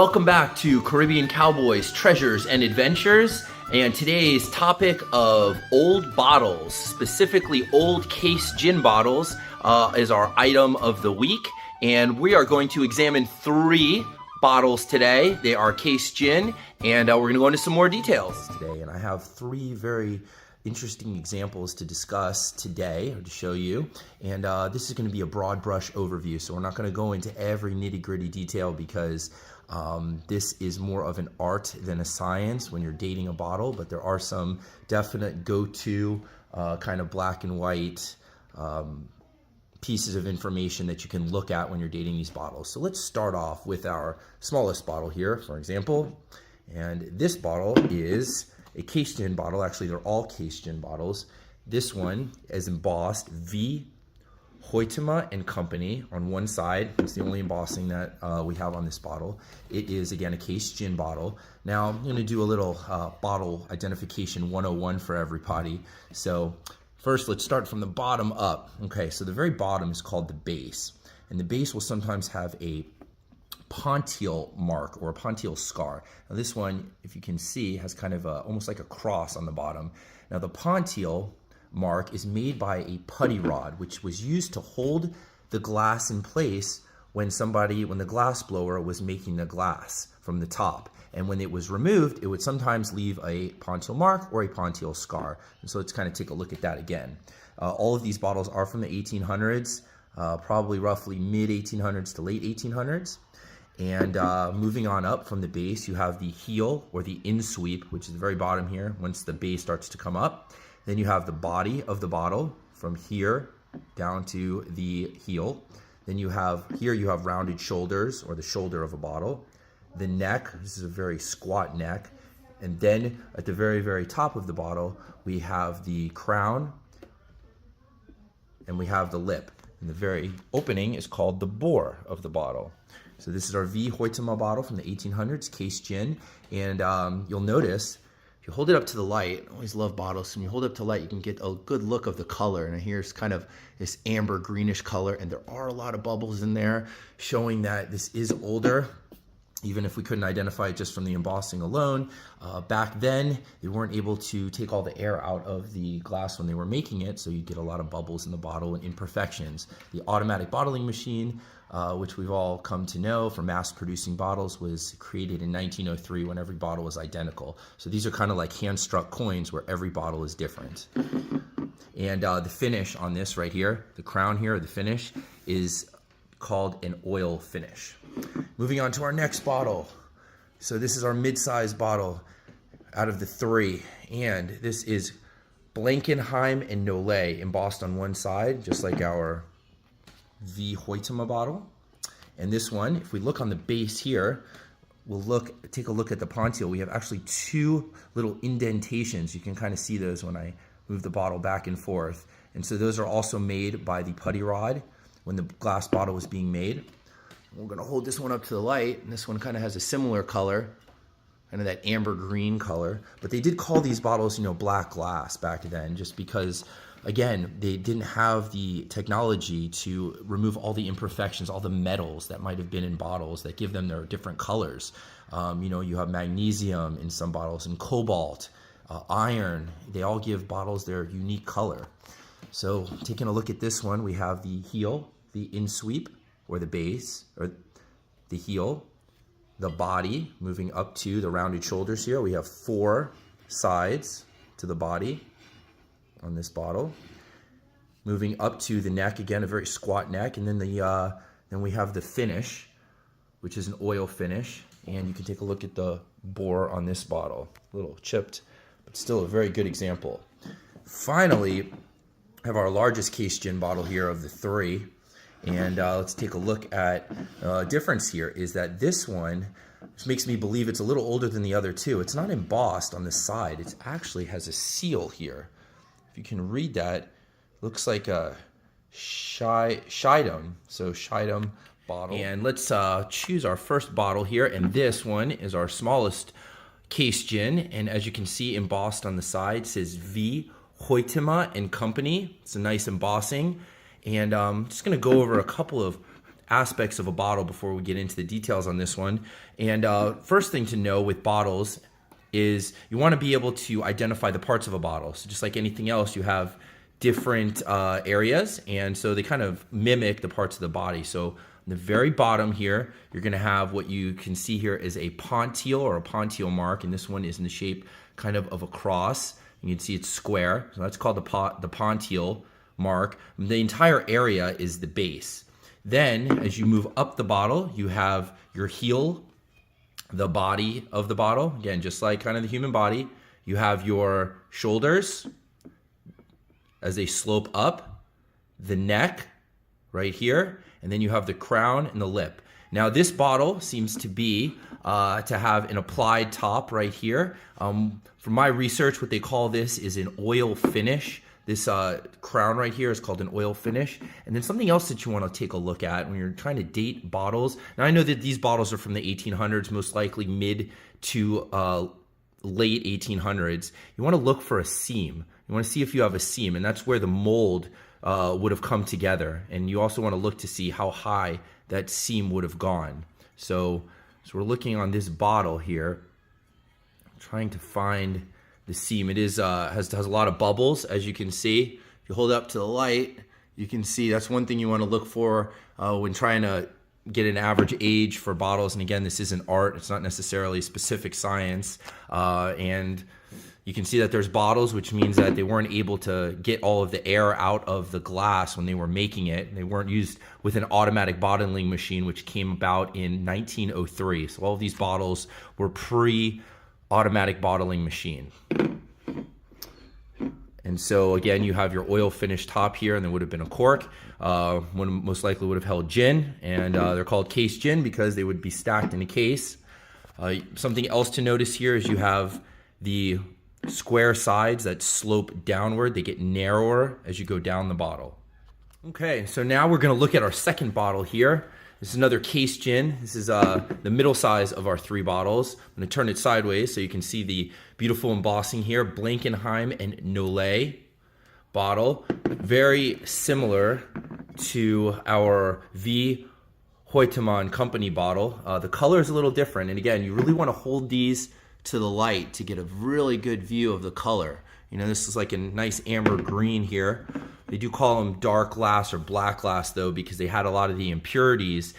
welcome back to Caribbean Cowboys Treasures and Adventures. And today's topic of old bottles, specifically old case gin bottles, is our item of the week. And we are going to examine 3 bottles today. They are case gin, and we're going to go into some more details today. And I have 3 very interesting examples to discuss today, or to show you. And this is going to be a broad brush overview, so we're not going to go into every nitty-gritty detail because this is more of an art than a science when you're dating a bottle, but there are some definite go-to kind of black and white pieces of information that you can look at when you're dating these bottles. So let's start off with our smallest bottle here, for example. And this bottle is a case gin bottle. Actually, they're all case gin bottles. This one is embossed V. Hoytema and Company on one side. It's the only embossing that we have on this bottle. It is, again, a case gin bottle. Now, I'm going to do a little bottle identification 101 for everybody. So first, let's start from the bottom up. Okay, so the very bottom is called the base. And the base will sometimes have a pontile mark or a pontile scar. Now this one, if you can see, has kind of almost like a cross on the bottom. Now the pontile mark is made by a putty rod, which was used to hold the glass in place when the glass blower was making the glass from the top. And when it was removed, it would sometimes leave a pontile mark or a pontile scar. And so let's kind of take a look at that again. All of these bottles are from the 1800s, probably roughly mid 1800s to late 1800s. And moving on up from the base, you have the heel or the in-sweep, which is the very bottom here, once the base starts to come up. Then you have the body of the bottle from here down to the heel. Then you have rounded shoulders, or the shoulder of a bottle. The neck, this is a very squat neck. And then at the very, very top of the bottle, we have the crown and we have the lip. And the very opening is called the bore of the bottle. So this is our V. Hoytema bottle from the 1800s, case gin. And you'll notice, if you hold it up to the light, I always love bottles, when you hold it up to the light, you can get a good look of the color. And here's kind of this amber greenish color, and there are a lot of bubbles in there, showing that this is older, even if we couldn't identify it just from the embossing alone. Back then, they weren't able to take all the air out of the glass when they were making it, so you get a lot of bubbles in the bottle and imperfections. The automatic bottling machine, which we've all come to know for mass-producing bottles, was created in 1903 when every bottle was identical. So these are kind of like hand-struck coins where every bottle is different. And the finish on this right here, the crown here, the finish, is called an oil finish. Moving on to our next bottle. So this is our mid-size bottle out of the 3. And this is Blankenheim and Nollet embossed on one side, just like our V. Hoytema bottle. And this one, if we look on the base here, take a look at the pontile. We have actually 2 little indentations. You can kind of see those when I move the bottle back and forth. And so those are also made by the putty rod when the glass bottle was being made. We're going to hold this one up to the light, and this one kind of has a similar color, kind of that amber green color. But they did call these bottles, black glass back then, just because, again, they didn't have the technology to remove all the imperfections, all the metals that might have been in bottles that give them their different colors. You have magnesium in some bottles and cobalt, iron. They all give bottles their unique color. So taking a look at this one, we have the heel, the in-sweep, or the base, or the heel, the body, moving up to the rounded shoulders here. We have 4 sides to the body on this bottle. Moving up to the neck, again, a very squat neck, and then then we have the finish, which is an oil finish. And you can take a look at the bore on this bottle. A little chipped, but still a very good example. Finally, I have our largest case gin bottle here of the 3. And let's take a look at difference here is that this one, which makes me believe it's a little older than the other 2, it's not embossed on the side. It actually has a seal here. If you can read that, looks like a Schiedam. So Schiedam bottle. And let's choose our first bottle here. And this one is our smallest case gin. And as you can see, embossed on the side says V. Hoytema and Company. It's a nice embossing. And I'm just going to go over a couple of aspects of a bottle before we get into the details on this one. And first thing to know with bottles is you want to be able to identify the parts of a bottle. So just like anything else, you have different areas, and so they kind of mimic the parts of the body. So on the very bottom here, you're going to have what you can see here is a pontile or a pontile mark, and this one is in the shape kind of a cross. You can see it's square, so that's called the pontile mark. The entire area is the base. Then as you move up the bottle, you have your heel, the body of the bottle, again just like kind of the human body. You have your shoulders as they slope up, the neck right here, and then you have the crown and the lip. Now this bottle seems to be to have an applied top right here. From my research, what they call this is an oil finish. This crown right here is called an oil finish. And then something else that you want to take a look at when you're trying to date bottles. Now I know that these bottles are from the 1800s, most likely mid to late 1800s. You want to look for a seam. You want to see if you have a seam, and that's where the mold would have come together. And you also want to look to see how high that seam would have gone. So we're looking on this bottle here, trying to find the seam. It is has a lot of bubbles, as you can see. If you hold it up to the light, you can see that's one thing you want to look for when trying to get an average age for bottles. And again, this isn't art, it's not necessarily specific science. And you can see that there's bottles, which means that they weren't able to get all of the air out of the glass when they were making it. They weren't used with an automatic bottling machine, which came about in 1903. So all of these bottles were pre-automatic bottling machine. And so again, you have your oil finish top here, and there would have been a cork. One most likely would have held gin, and they're called case gin because they would be stacked in a case. Something else to notice here is you have the square sides that slope downward. They get narrower as you go down the bottle. Okay, so now we're going to look at our second bottle here. This is another case gin. This is the middle size of our 3 bottles. I'm going to turn it sideways so you can see the beautiful embossing here. Blankenheim and Nollet bottle. Very similar to our V. Hoytema Company bottle. The color is a little different, and again, you really want to hold these to the light to get a really good view of the color. You know, this is like a nice amber green here. They do call them dark glass or black glass though, because they had a lot of the impurities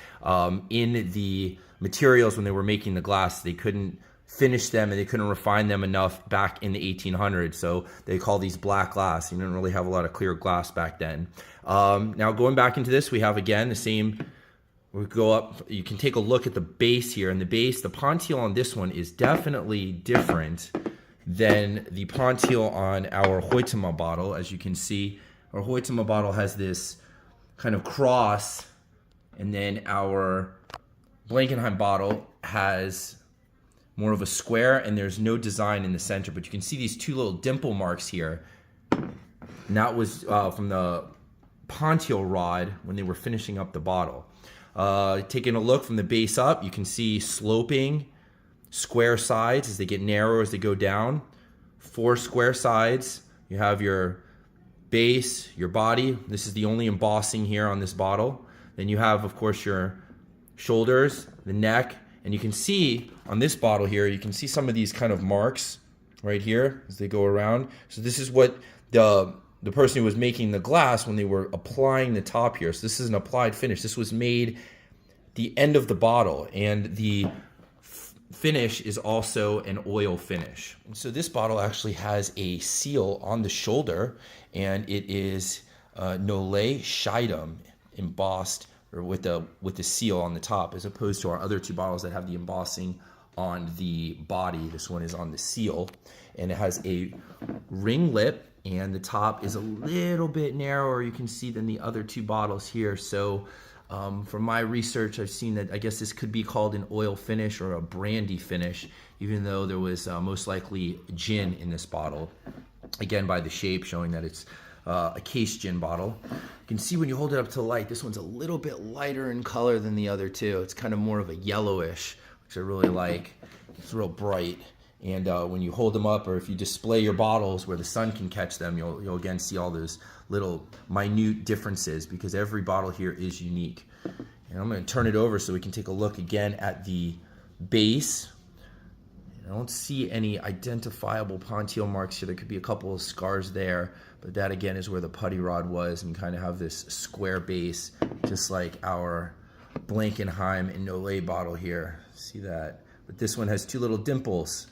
in the materials when they were making the glass. They couldn't finish them and they couldn't refine them enough back in the 1800s. So they call these black glass. You didn't really have a lot of clear glass back then. Now going back into this, we have again the same. We go up, you can take a look at the base here, and the base, the pontile on this one is definitely different than the pontile on our Hoytema bottle. As you can see, our Hoytema bottle has this kind of cross, and then our Blankenheim bottle has more of a square, and there's no design in the center, but you can see these 2 little dimple marks here. And that was from the pontile rod when they were finishing up the bottle. Taking a look from the base up, you can see sloping square sides as they get narrower as they go down. 4 square sides. You have your base, your body. This is the only embossing here on this bottle. Then you have, of course, your shoulders, the neck, and you can see on this bottle here, you can see some of these kind of marks right here as they go around. So this is what the person who was making the glass when they were applying the top here. So this is an applied finish. This was made the end of the bottle, and the finish is also an oil finish. And so this bottle actually has a seal on the shoulder, and it is Nollet Scheidum embossed, or with the seal on the top, as opposed to our other 2 bottles that have the embossing on the body. This one is on the seal, and it has a ring lip, and the top is a little bit narrower, you can see, than the other 2 bottles here. So from my research, I've seen that I guess this could be called an oil finish or a brandy finish, even though there was most likely gin in this bottle. Again, by the shape, showing that it's a case gin bottle. You can see when you hold it up to the light, this one's a little bit lighter in color than the other 2. It's kind of more of a yellowish, which I really like. It's real bright. And when you hold them up, or if you display your bottles where the sun can catch them, you'll again see all those little minute differences, because every bottle here is unique. And I'm going to turn it over so we can take a look again at the base. I don't see any identifiable Ponteel marks here. There could be a couple of scars there, but that again is where the putty rod was, and kind of have this square base, just like our Blankenheim and Nolay bottle here. See that? But this one has two little dimples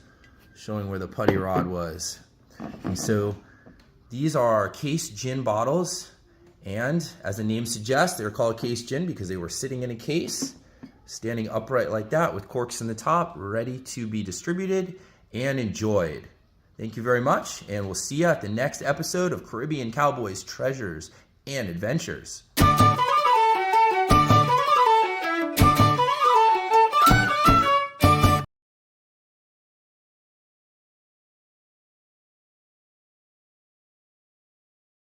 showing where the putty rod was. And so these are case gin bottles, and as the name suggests, they're called case gin because they were sitting in a case, standing upright like that with corks in the top, ready to be distributed and enjoyed. Thank you very much, and we'll see you at the next episode of Caribbean Cowboys Treasures and Adventures.